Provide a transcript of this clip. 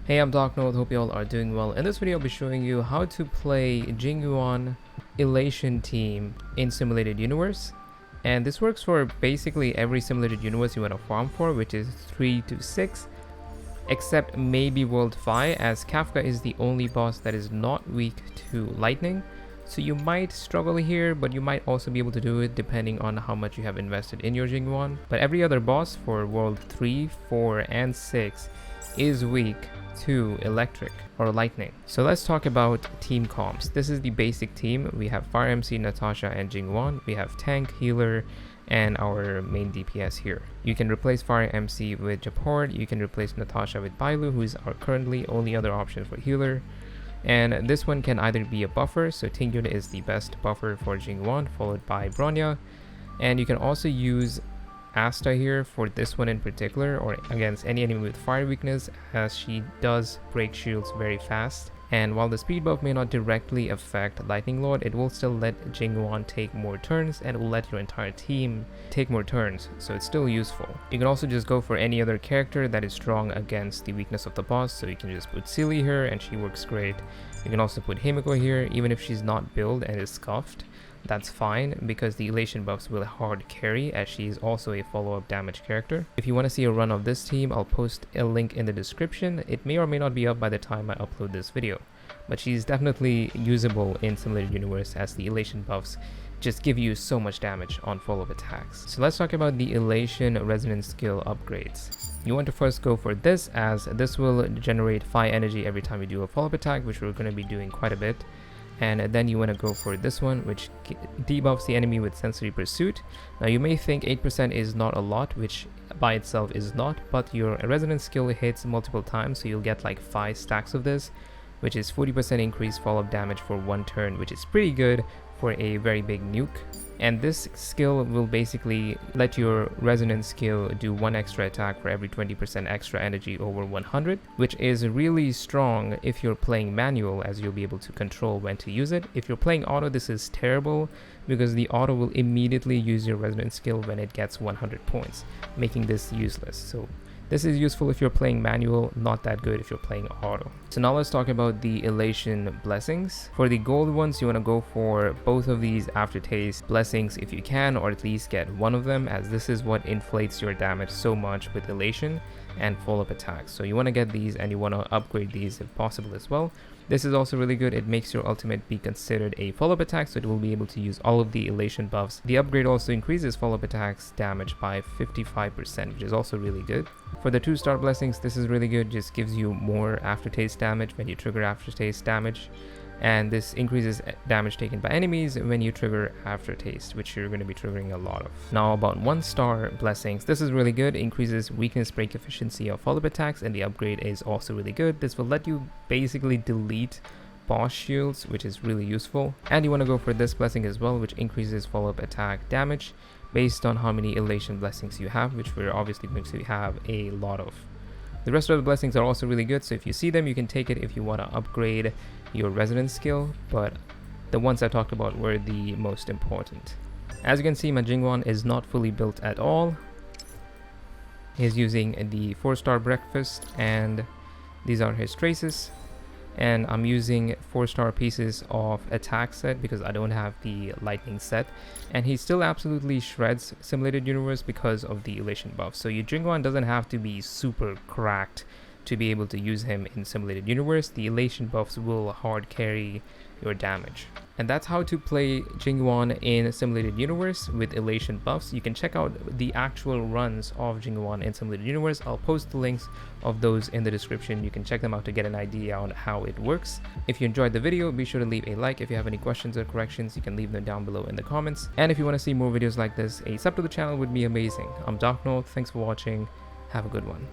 Hey, I'm Doc Note, hope you all are doing well. In this video, I'll be showing you how to play Jing Yuan Elation team in Simulated Universe. And this works for basically every Simulated Universe you want to farm for, which is 3 to 6, except maybe World 5, as Kafka is the only boss that is not weak to lightning. So you might struggle here, but you might also be able to do it depending on how much you have invested in your Jing Yuan. But every other boss for World 3, 4, and 6 is weak to electric or lightning. So let's talk about team comps. This is the basic team. We have Fire MC, Natasha, and Jing Yuan. We have tank, healer, and our main DPS here. You can replace Fire MC with Japort. You can replace Natasha with Bailu, who is our currently only other option for healer. And this one can either be a buffer, so Tingyun is the best buffer for Jing Yuan, followed by Bronya. And you can also use Asta here for this one in particular, or against any enemy with fire weakness, as she does break shields very fast. And while the speed buff may not directly affect Lightning Lord, it will still let Jing Yuan take more turns, and it will let your entire team take more turns, so it's still useful. You can also just go for any other character that is strong against the weakness of the boss, so you can just put Silly here and she works great. You can also put Himiko here, even if she's not build and is scuffed. That's fine, because the Elation buffs will hard carry, as she is also a follow-up damage character. If you want to see a run of this team, I'll post a link in the description. It may or may not be up by the time I upload this video, but she's definitely usable in Simulated Universe, as the Elation buffs just give you so much damage on follow-up attacks. So let's talk about the Elation Resonance skill upgrades. You want to first go for this, as this will generate 5 energy every time you do a follow-up attack, which we're going to be doing quite a bit. And then you want to go for this one, which debuffs the enemy with sensory pursuit. Now you may think 8% is not a lot, which by itself is not, but your resonance skill hits multiple times, so you'll get like 5 stacks of this, which is 40% increased follow-up damage for 1 turn, which is pretty good for a very big nuke. And this skill will basically let your resonance skill do 1 extra attack for every 20% extra energy over 100, which is really strong if you're playing manual, as you'll be able to control when to use it. If you're playing auto, this is terrible, because the auto will immediately use your resonance skill when it gets 100 points, making this useless. So this is useful if you're playing manual, not that good if you're playing auto. So now let's talk about the Elation Blessings. For the gold ones, you want to go for both of these aftertaste blessings if you can, or at least get one of them, as this is what inflates your damage so much with Elation and follow-up attacks. So you want to get these, and you want to upgrade these if possible as well. This is also really good. It makes your ultimate be considered a follow-up attack, so it will be able to use all of the Elation buffs. The upgrade also increases follow-up attacks damage by 55%, which is also really good. For the 2-star blessings, this is really good. Just gives you more aftertaste damage when you trigger aftertaste damage. And this increases damage taken by enemies when you trigger aftertaste, which you're going to be triggering a lot of. Now about 1-star blessings, this is really good. Increases weakness break efficiency of follow-up attacks, and the upgrade is also really good. This will let you basically delete boss shields, which is really useful. And you want to go for this blessing as well, which increases follow-up attack damage based on how many Elation blessings you have, which we're obviously going to have a lot of. The rest of the blessings are also really good, so if you see them, you can take it if you want to upgrade your resonance skill, but the ones I talked about were the most important. As you can see, my Jing Yuan is not fully built at all. He's using the 4-star breakfast, and these are his traces. And I'm using 4-star pieces of attack set because I don't have the lightning set, and he still absolutely shreds Simulated Universe because of the Elation buff. So your Jing Yuan doesn't have to be super cracked to be able to use him in Simulated Universe. The Elation buffs will hard carry your damage. And that's how to play Jing Yuan in Simulated Universe with Elation buffs. You can check out the actual runs of Jing Yuan in Simulated Universe. I'll post the links of those in the description. You can check them out to get an idea on how it works. If you enjoyed the video, be sure to leave a like. If you have any questions or corrections, you can leave them down below in the comments. And if you want to see more videos like this, a sub to the channel would be amazing. I'm Doc Note. Thanks for watching. Have a good one.